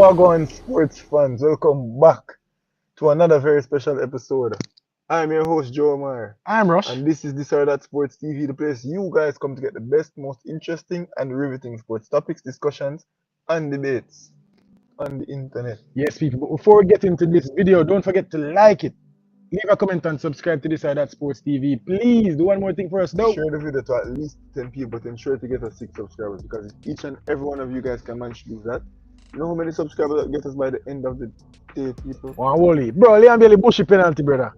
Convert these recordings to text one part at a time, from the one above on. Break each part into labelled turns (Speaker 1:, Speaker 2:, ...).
Speaker 1: Wagwan sports fans, welcome back to another very special episode. I'm your host Joe Omar,
Speaker 2: I'm Rush.
Speaker 1: and this is This or That Sports TV, the place you guys come to get the best, most interesting, and riveting sports topics, discussions, and debates on the internet.
Speaker 2: Yes, people, but before we get into this video, don't forget to like it, leave a comment, and subscribe to This or That Sports TV. Please do one more thing for us, though.
Speaker 1: Share the video to at least 10 people, but ensure to get us 6 subscribers because if each and every one of you guys can manage to do that, you know how many subscribers that get us by the end of the day, people?
Speaker 2: One holy. Bro, Liam Bailey bushy penalty, brother.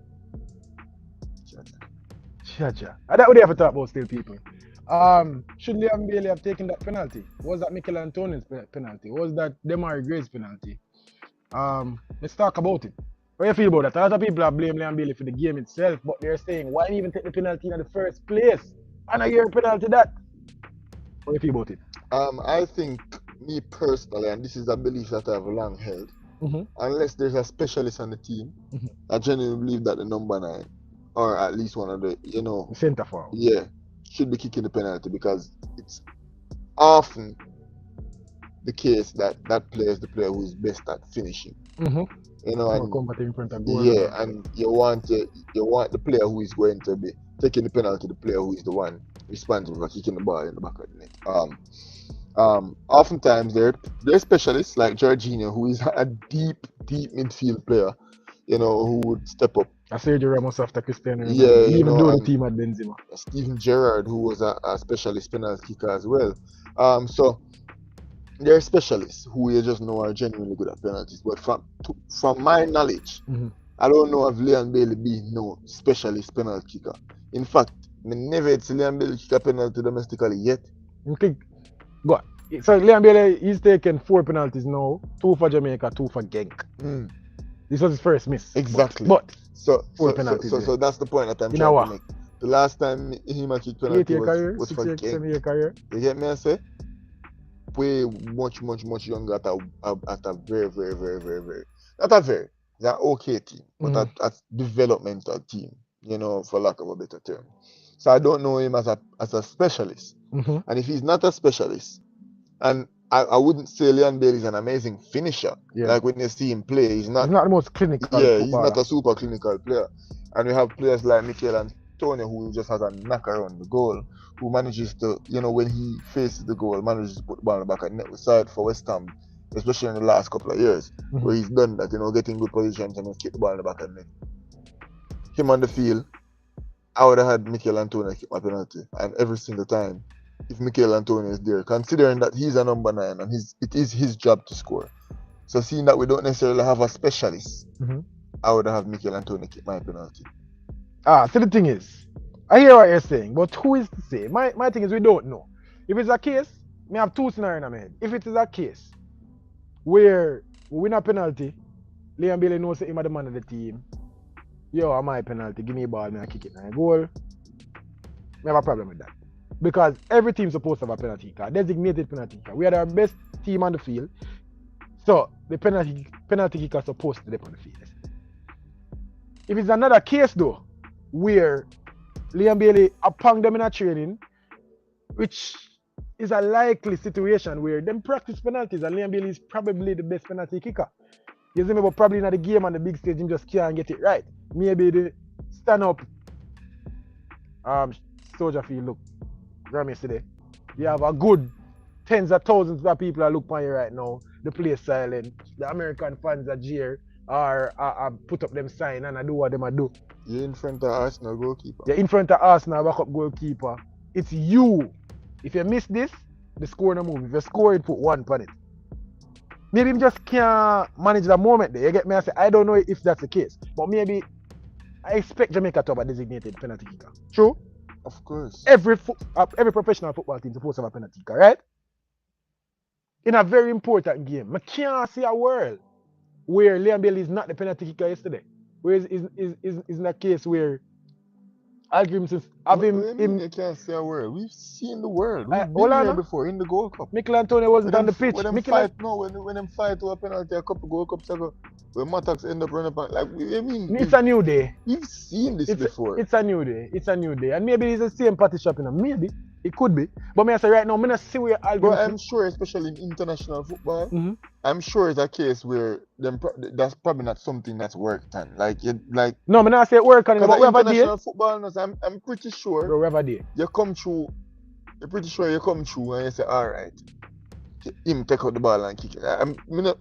Speaker 2: Cha-cha. And that what they have to talk about still, people. Should Liam Bailey have taken that penalty? Was that Michail Antonio's penalty? Was that Demar Gray's penalty? Let's talk about it. What do you feel about that? A lot of people have blamed Liam Bailey for the game itself, but they're saying, why even take the penalty in the first place? And I hear a penalty that. What do you feel about it?
Speaker 1: I think, me personally, and this is a belief that I've long held, unless there's a specialist on the team, I genuinely believe that the number 9, or at least one of the,
Speaker 2: Centre forward.
Speaker 1: Yeah, should be kicking the penalty because it's often the case that that player is the player who is best at finishing. And
Speaker 2: in front of goal.
Speaker 1: yeah, and you want the player who is going to be taking the penalty, the player who is the one responsible for kicking the ball in the back of the net. Oftentimes they're specialists like Jorginho, who is a deep midfield player, who would step up.
Speaker 2: Sergio Ramos after Cristiano Ronaldo.
Speaker 1: Yeah,
Speaker 2: even though the team had Benzema.
Speaker 1: Steven Gerrard, who was a specialist penalty kicker as well. So they're specialists who you just know are genuinely good at penalties. But from my knowledge, I don't know of Liam Bailey being no specialist penalty kicker. In fact, I never had seen Liam Bailey kick a penalty domestically yet.
Speaker 2: Okay, go on. So Liam Bailey, he's taken 4 penalties now, 2 for Jamaica, 2 for Genk. This was his first miss.
Speaker 1: Exactly.
Speaker 2: But
Speaker 1: so
Speaker 2: 4 penalties.
Speaker 1: So that's the point that I'm trying to make. The last time he kicked penalty was for Genk.
Speaker 2: Career.
Speaker 1: You get me? I say way much younger at a very not a very, it's an okay team, but a developmental team, for lack of a better term. So I don't know him as a specialist. And if he's not a specialist, and I wouldn't say Liam Bailey is an amazing finisher.
Speaker 2: Yeah.
Speaker 1: Like when you see him play, he's not
Speaker 2: the most clinical.
Speaker 1: Yeah, he's not a super clinical player. And we have players like Michail Antonio, who just has a knack around the goal, who manages to, when he faces the goal, manages to put the ball in the back of the net. We saw it for West Ham, especially in the last couple of years, where he's done that, getting good positions and just kick the ball in the back of the net. Him on the field, I would have had Michail Antonio kick my penalty, and every single time, if Michail Antonio is there, considering that he's a number 9 and it is his job to score. So seeing that we don't necessarily have a specialist, I would have Michail Antonio kick my penalty.
Speaker 2: So the thing is, I hear what you're saying, but who is to say? My thing is we don't know. If it's a case, I have 2 scenarios in my head. If it is a case where we win a penalty, Liam Bailey knows that him are the man of the team. Yo, I'm my penalty, give me a ball, I kick it and I goal. I have a problem with that. Because every team's supposed to have a penalty kicker, designated penalty kicker. We are our best team on the field. So the penalty kicker is supposed to be on the field. If it's another case though, where Liam Bailey upon them in a training, which is a likely situation where them practice penalties and Liam Bailey is probably the best penalty kicker. You see me, but probably in the game on the big stage, him just can't get it right. Maybe the stand up soldier field look. Yesterday, you have a good tens of thousands of people that look on you right now. The place silent. The American fans are jeer or put up them sign and I do what them I do.
Speaker 1: You're in front of Arsenal goalkeeper.
Speaker 2: You're in front of Arsenal backup goalkeeper. It's you. If you miss this, the score no move. If you score it, put 1 on it. Maybe him just can't manage the moment there. You get me? I say I don't know if that's the case, but maybe I expect Jamaica to have a designated penalty kicker. True.
Speaker 1: Of course.
Speaker 2: Every professional football team is supposed to have a penalty kicker, right? In a very important game. I can't see a world where Liam Bailey is not the penalty kicker yesterday. Whereas is in a case where arguments have him.
Speaker 1: You can't see a world. We've seen the world. We've been here before in the Gold Cup.
Speaker 2: Michail Antonio wasn't on the pitch.
Speaker 1: When them fight to a penalty a couple Gold Cups ago, where Mattocks end up running back,
Speaker 2: it's a new day.
Speaker 1: We've seen this before.
Speaker 2: It's a new day. And maybe it's the same party shopping. Maybe. It could be. But me I say right now, me not see where
Speaker 1: But
Speaker 2: arguments.
Speaker 1: I'm sure, especially in international football,
Speaker 2: Mhm.
Speaker 1: I'm sure it's a case where that's probably not something that's worked on. Like
Speaker 2: No, me not say it work on it,
Speaker 1: because
Speaker 2: but we have a day.
Speaker 1: international football, I'm pretty sure
Speaker 2: Bro, we have a day.
Speaker 1: you come through. You're pretty sure you come through and you say, all right, him take out the ball and kick it. I'm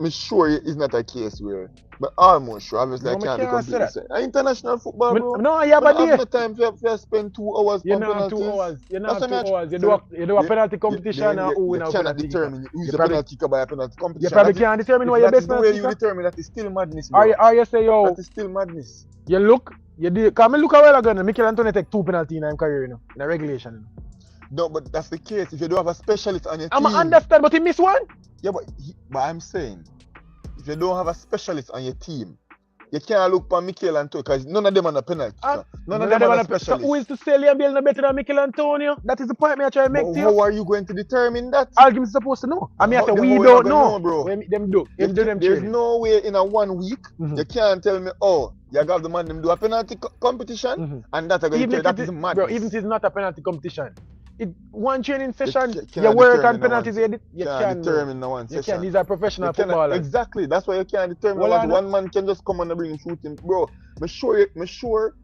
Speaker 1: sure it's not a case where, but almost sure. Obviously,
Speaker 2: No,
Speaker 1: I
Speaker 2: me
Speaker 1: can't be
Speaker 2: can't say
Speaker 1: completely
Speaker 2: that.
Speaker 1: certain. International football, bro.
Speaker 2: No, you have
Speaker 1: I
Speaker 2: a
Speaker 1: don't have
Speaker 2: day.
Speaker 1: no time for spend 2 hours
Speaker 2: You
Speaker 1: on
Speaker 2: know have 2
Speaker 1: penalties.
Speaker 2: hours. You know
Speaker 1: That's
Speaker 2: have
Speaker 1: what
Speaker 2: 2
Speaker 1: I'm
Speaker 2: hours. You
Speaker 1: so
Speaker 2: do a penalty
Speaker 1: then
Speaker 2: competition and who win
Speaker 1: you
Speaker 2: a
Speaker 1: cannot
Speaker 2: penalty kicker.
Speaker 1: determine who's
Speaker 2: You
Speaker 1: the
Speaker 2: probably,
Speaker 1: penalty kicker by a penalty
Speaker 2: you
Speaker 1: competition.
Speaker 2: probably
Speaker 1: That is-
Speaker 2: can't determine
Speaker 1: if
Speaker 2: who your
Speaker 1: that is
Speaker 2: best
Speaker 1: the way
Speaker 2: penalty
Speaker 1: you
Speaker 2: kicker.
Speaker 1: determine that is still madness, bro.
Speaker 2: Or you say, yo,
Speaker 1: That is still madness.
Speaker 2: you look, you do, come and look a while ago, Michail Antonio take 2 penalties in his career, you know, in a regulation. You know.
Speaker 1: No, but that's the case. If you don't have a specialist on your
Speaker 2: I'm
Speaker 1: team.
Speaker 2: understand, but he missed one.
Speaker 1: Yeah, but I'm saying, if you don't have a specialist on your team, you can't look for Michail Antonio because none of them are a penalty kicker. None of them are a specialist.
Speaker 2: So who is to say Liam Bale no better than Michail Antonio? That is the point me I try to make
Speaker 1: But
Speaker 2: to
Speaker 1: how
Speaker 2: you.
Speaker 1: are you going to determine that?
Speaker 2: Argument supposed to know. I mean, I say
Speaker 1: How
Speaker 2: we
Speaker 1: you
Speaker 2: don't
Speaker 1: gonna
Speaker 2: know.
Speaker 1: bro.
Speaker 2: Them do. Them do them
Speaker 1: There's
Speaker 2: training.
Speaker 1: no way in a 1 week you can't tell me, oh, you have the man them do a penalty competition and that are going to tell that is madness.
Speaker 2: Bro, even if it's not a penalty competition, one training session, you
Speaker 1: can't
Speaker 2: work on
Speaker 1: determine
Speaker 2: penalties, you
Speaker 1: can't
Speaker 2: can
Speaker 1: determine the one
Speaker 2: You
Speaker 1: session.
Speaker 2: can. These are professional footballers.
Speaker 1: Exactly. That's why you can't determine
Speaker 2: Well,
Speaker 1: what
Speaker 2: I know.
Speaker 1: one man can just come and bring shooting. Bro, me sure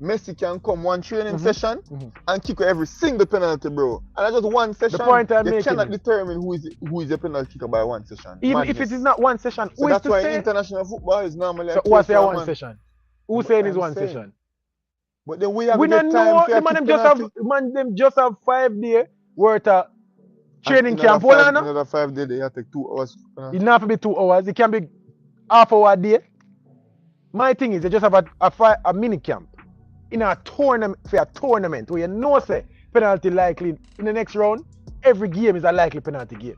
Speaker 1: Messi can come one training session and kick every single penalty, bro. And that's just one session.
Speaker 2: The point I'm
Speaker 1: you
Speaker 2: making
Speaker 1: cannot
Speaker 2: is-
Speaker 1: determine who is a penalty kicker by one session.
Speaker 2: Even if it is not one session,
Speaker 1: So
Speaker 2: who is
Speaker 1: that's
Speaker 2: to
Speaker 1: why
Speaker 2: say?
Speaker 1: international football is normally
Speaker 2: So
Speaker 1: a
Speaker 2: who
Speaker 1: case
Speaker 2: say
Speaker 1: for a
Speaker 2: one
Speaker 1: man.
Speaker 2: session? Who
Speaker 1: But
Speaker 2: saying is
Speaker 1: I'm
Speaker 2: one
Speaker 1: saying-
Speaker 2: session?
Speaker 1: But then we have
Speaker 2: We
Speaker 1: to
Speaker 2: don't
Speaker 1: get time
Speaker 2: know.
Speaker 1: for
Speaker 2: The man them just have 5 days worth of training camp. Hold on now.
Speaker 1: Another 5 days, they have to take 2 hours.
Speaker 2: It not have to be 2 hours. It can be half hour a day. My thing is, you just have a mini camp in a tournament for a tournament where you know say penalty likely in the next round. Every game is a likely penalty game.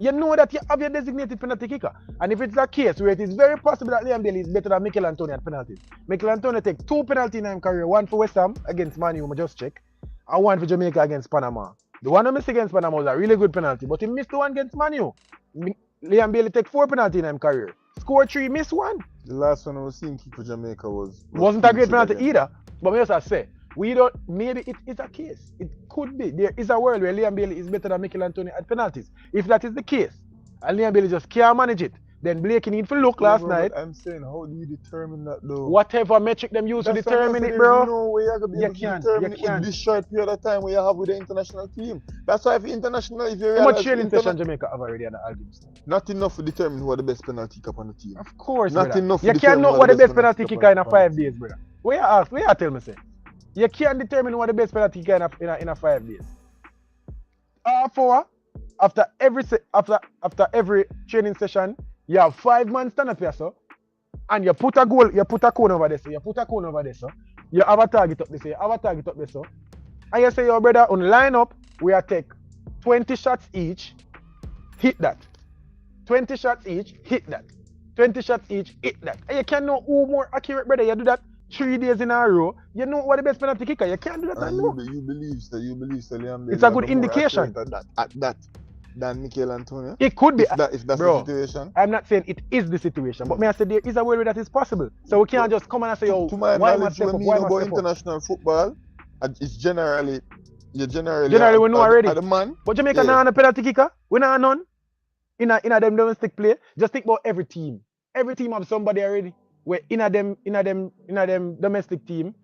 Speaker 2: You know that you have your designated penalty kicker, and if it's a case where it is very possible that Liam Bale is better than Michail Antonio at penalties. Michail Antonio take 2 penalties in his career, one for West Ham against Man U, I just check, and one for Jamaica against Panama. The one he missed against Panama was a really good penalty, but he missed the one against Man U. Liam Bale take 4 penalties in his career. Score 3, miss 1.
Speaker 1: The last one I was seeing kick for Jamaica
Speaker 2: wasn't a great penalty either. But me just say, we don't. Maybe it is a case. It could be. There is a world where Liam Bailey is better than Michail Antonio at penalties. If that is the case, and Liam Bailey just can't manage it, then Blake need to look last night.
Speaker 1: I'm saying, how do you determine that though?
Speaker 2: Whatever metric them use to determine it, bro.
Speaker 1: No way you're gonna be able to determine it with this short period of time where you have with the international team. That's why if you
Speaker 2: how much training session Jamaica have already on the arguments?
Speaker 1: Not enough to determine who are the best penalty kicker on the team.
Speaker 2: Of course,
Speaker 1: not
Speaker 2: brother.
Speaker 1: enough.
Speaker 2: You can't know what the best penalty kicker in a 5 days, brother. Where you ask? Where you tell me say? You can't determine what the best penalty kicker in a 5 days. After every training session, you have 5 man stand up here, so, and you put a goal, you put a cone over there, so you put a cone over there, so, you have a target up there, so you have a target up there, so, and you say, your brother, on line up, we are take 20 shots each, hit that. 20 shots each, hit that. 20 shots each, hit that. And you can know who more accurate, brother. You do that 3 days in a row. You know what the best penalty kicker. You can't do that.
Speaker 1: You believe so Liam Bailey
Speaker 2: it's a good indication.
Speaker 1: At that than Michail Antonio.
Speaker 2: It could be.
Speaker 1: If that's
Speaker 2: bro,
Speaker 1: the situation.
Speaker 2: I'm not saying it is the situation, but may I say there is a way that is possible. So we can't just come and say, oh,
Speaker 1: to my
Speaker 2: why
Speaker 1: knowledge,
Speaker 2: must
Speaker 1: when you go international football, it's generally we know
Speaker 2: already.
Speaker 1: The man.
Speaker 2: But Jamaica now on a penalty kicker. We not none. In a them domestic play. Just think about every team. Every team have somebody already. Where in a them domestic team,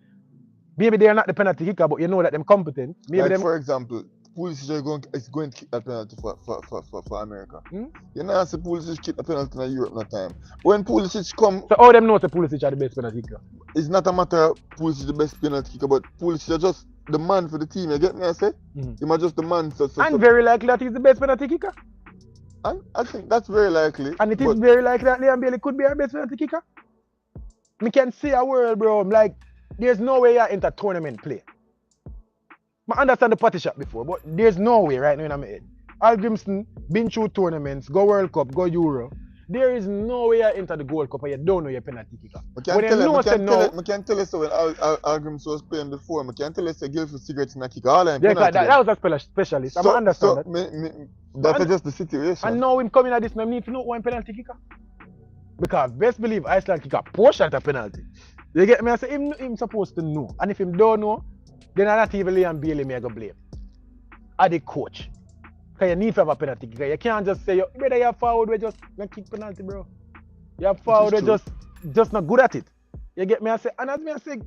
Speaker 2: maybe they are not the penalty kicker, but you know that them competent. Maybe
Speaker 1: like
Speaker 2: them,
Speaker 1: for example, Pulisic is going to kick that penalty for America. You know, as Pulisic kick a penalty in Europe no time. When Pulisic come,
Speaker 2: so all them know that Pulisic are the best penalty kicker.
Speaker 1: It's not a matter of Pulisic the best penalty kicker, but Pulisic is just the man for the team. You get me? I say, he might just the man.
Speaker 2: And very likely that he's the best penalty kicker.
Speaker 1: And I think that's very likely.
Speaker 2: And it is very likely that Liam Bailey could be our best penalty kicker. Me can see a world, bro. Like, there's no way you enter tournament play. I understand the party shot before, but there's no way right now in my head. Al Grimston been through tournaments, go World Cup, go Euro. There is no way you enter the Gold Cup and you don't know your penalty kicker.
Speaker 1: I can't tell you so when Al Grimston was playing before. I can't tell you so Guildford Cigarettes in a kicker. All I'm
Speaker 2: that was a specialist. I understand
Speaker 1: that. That's just the situation.
Speaker 2: And now him coming at this, I need to know one penalty kicker. Because best believe Iceland kicker poor shot a penalty. You get me? I say him supposed to know. And if him don't know, then I not even Liam Bailey me I go blame. are the coach. Because you need to have a penalty kicker. You can't just say, brother, you're forward, we just not kick penalty, bro. You're forward, we just not good at it. You get me? I say, and as me I say,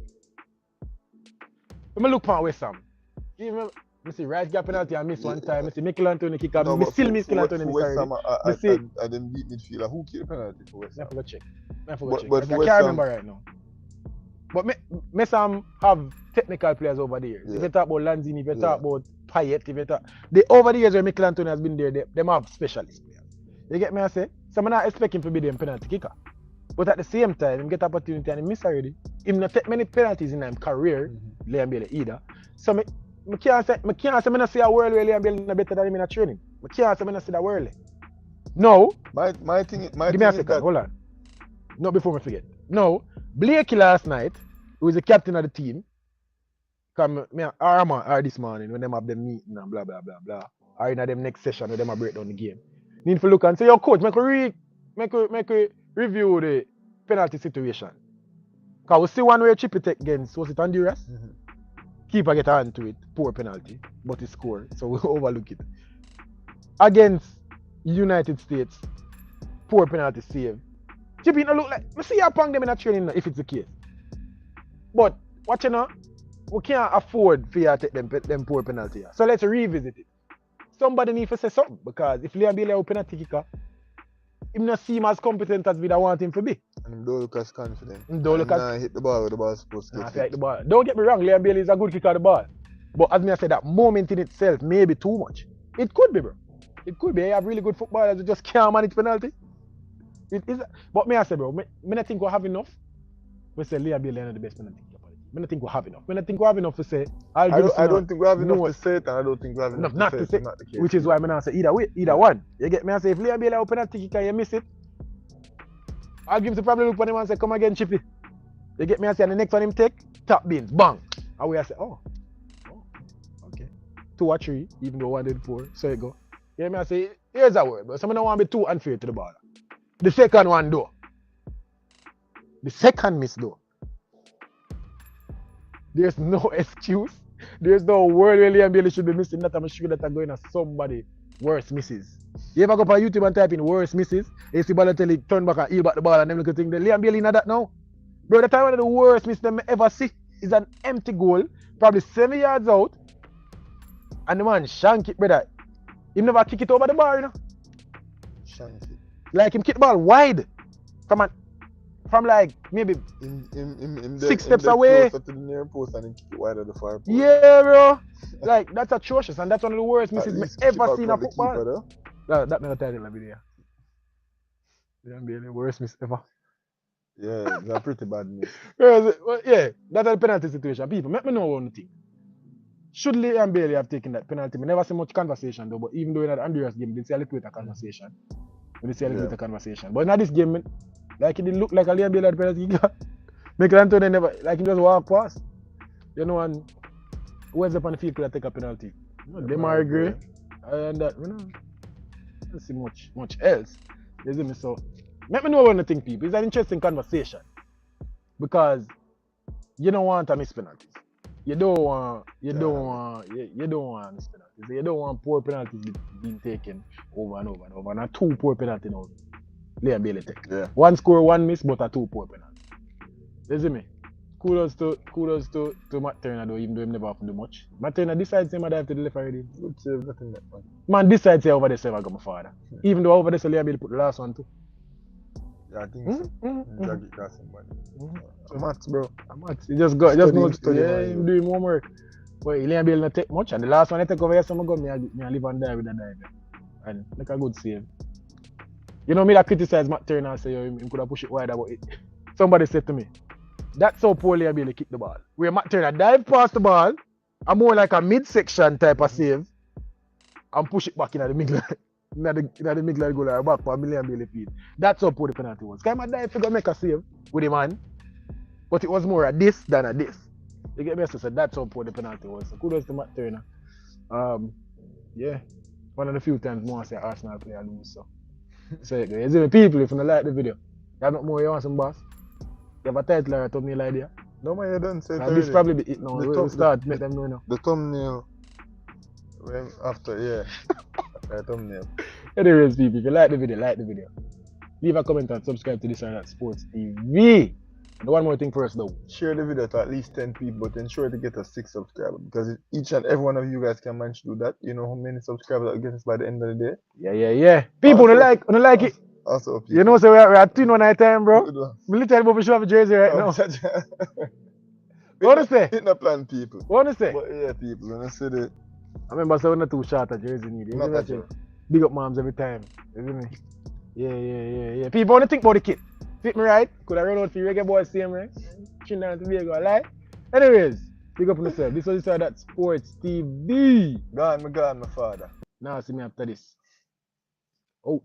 Speaker 2: when I look for West Ham, I see Rice got penalty and miss one time. I see Michail Anthony kick up. I still miss Michail Anthony miss already.
Speaker 1: I didn't beat midfielder. Who kicked the penalty for West Ham?
Speaker 2: I forgot check. I can't remember right now. But me some have technical players over the years. If you talk about Lanzini, if you talk about Payet, if you talk... over the years where Michail Anthony has been there, they have specialist players. You get me I say? So I'm not expecting him to be the penalty kicker. But at the same time, him get opportunity and he miss already. Him not take many penalties in his career, Liam Bailey either. So I can't say I not see a world where Liam Bailey is better than him in a training. I can't say I not see that world. No.
Speaker 1: My thing
Speaker 2: give me a second, hold on. Not before I forget. No, Blakey last night, who was the captain of the team, come me or this morning when them have them meeting and blah blah blah blah. Or in them next session when them a break down the game. Need to look and say, yo coach, make we review the penalty situation. Because we see one where Chippy take against, was it Honduras? Keeper get on to it, poor penalty, but he scored, so we overlook it. Against United States, poor penalty save. Chippy no look like, we see you pang them in a training if it's the case. But, watch you know, we can't afford for you to take them poor penalty. So let's revisit it. Somebody need to say something, because if Liam Bailey a penalty kicker, him not seem as competent as we want him to be.
Speaker 1: And him don't look as confident.
Speaker 2: Hit
Speaker 1: the ball where the ball is supposed to
Speaker 2: hit the ball. Don't get me wrong, Liam Bailey is a good kicker of the ball. But as I said, that moment in itself may be too much. It could be, bro. It could be. You have really good footballers who just can't manage penalty. It is. But I say, bro, I don't think we have enough. We say Liam Bailey is the best penalty kicker. I don't think we have enough. I don't think we have enough to say.
Speaker 1: I don't think we have enough to say it, and I don't think we have enough to say it. Not the case.
Speaker 2: Which is why I not say either way, either one. You get me? I say if Liam Bailey is a penalty kicker, you miss it. I'll give him to probably look for him and say, come again, Chippy. You get me? I say, and the next one him take, tap beans, bang. And we I say, oh, okay. 2 or 3, even though 1 did 4. So you go. You get me? I say, here's a word, but someone don't want to be too unfair to the ball. The second one, though. The second miss, though. There's no excuse. There's no word where Liam Bailey should be missing that. I'm sure that I'm going to somebody worse misses. You ever go on YouTube and type in worse misses? You see Balotelli turn back and heel back the ball and them little thing. The Liam Bailey not that now. Bro, the time one of the worst misses them ever see is an empty goal, probably 7 yards out. And the man shank it, brother. He never kick it over the bar, you know.
Speaker 1: Shank it.
Speaker 2: Like him kick the ball wide. From like maybe
Speaker 1: in
Speaker 2: 6 steps away.
Speaker 1: To the near post and then kick it wide at the far post.
Speaker 2: Yeah, bro. Like that's atrocious, and that's one of the worst misses I ever seen in football. That never title in the video. Liam Bailey, worst miss ever.
Speaker 1: Yeah, it's a pretty bad miss.
Speaker 2: Yeah, that's a penalty situation. People, let me know one thing. Should Liam Bailey have taken that penalty? We never see much conversation though, but even though in the Honduras game, they see a little bit of conversation. But in this game, like it didn't look like a Liam Bailey had penalty. Michail Anthony never, like he just walk past. You know, and who ends up on the field could take a penalty? You know, them are great. And that, you know, I don't see much else. You see me? So, let me know one thing, people. It's an interesting conversation. Because you don't want to miss penalties. You don't want miss penalties. You don't want poor penalties being taken over and over and over. And 2 poor penalties now. Liam Bailey take.
Speaker 1: Yeah.
Speaker 2: 1 score, 1 miss, but 2 poor penalties. You see me? Kudos to Matt Turner though, even though he never have to do much. Matt Turner decides him dive to the left already.
Speaker 1: Good save, nothing that fun.
Speaker 2: Man decides over the save I got my father. Yeah. Even though over there Liam Bailey put the last one too.
Speaker 1: Yeah, I think so. Drag it past him, so Matt, bro.
Speaker 2: Matt, he just knows him doing homework. But Liam Bailey not take much, and the last one I take over here, so I live and die with a dive. And make a good save. You know me that criticize Matt Turner and say he could have pushed it wider, but somebody said to me, that's how poor Liam Bailey kick the ball. Where Matt Turner dive past the ball, and more like a midsection type of save, and push it back in the middle. In the middle of the goal or back for Liam Bailey feet. That's how poor the penalty was. Guy might dive figure make a save with the man, but it was more a this than a this. You get me? So that's how poor the penalty was. So kudos to Matt Turner. Yeah, one of the few times more I say Arsenal player lose. So you see me, people, if you don't like the video, you have not more you want some boss. You have a title or a thumbnail idea?
Speaker 1: No man, you don't say it.
Speaker 2: This probably be it now. We'll start, make them know now.
Speaker 1: The thumbnail When after, yeah. After thumbnail.
Speaker 2: Anyways, people, if you like the video. Leave a comment and subscribe to this or that Sports TV. And one more thing for us though.
Speaker 1: Share the video to at least 10 people, but ensure to get us 6 subscribers. Because if each and every one of you guys can manage to do that, you know how many subscribers that get us by the end of the day?
Speaker 2: Yeah. People
Speaker 1: Also,
Speaker 2: don't like it.
Speaker 1: Also, people.
Speaker 2: You know, so we're at 2 night time, bro.
Speaker 1: Good one.
Speaker 2: We literally about to show up a jersey right now. What to say?
Speaker 1: Hit the plan, people.
Speaker 2: What to say?
Speaker 1: But yeah, people, when I say that.
Speaker 2: I remember saying not too short a jersey need.
Speaker 1: Not that true.
Speaker 2: Big up moms every time. Isn't it? Yeah. People want to think about the kit. Fit me right? Could I run out for you reggae boys same right? Trinidad and Tobago, lie? Anyways, big up on yourself. This was that Sports TV.
Speaker 1: Gone, my father.
Speaker 2: Now see me after this. Out.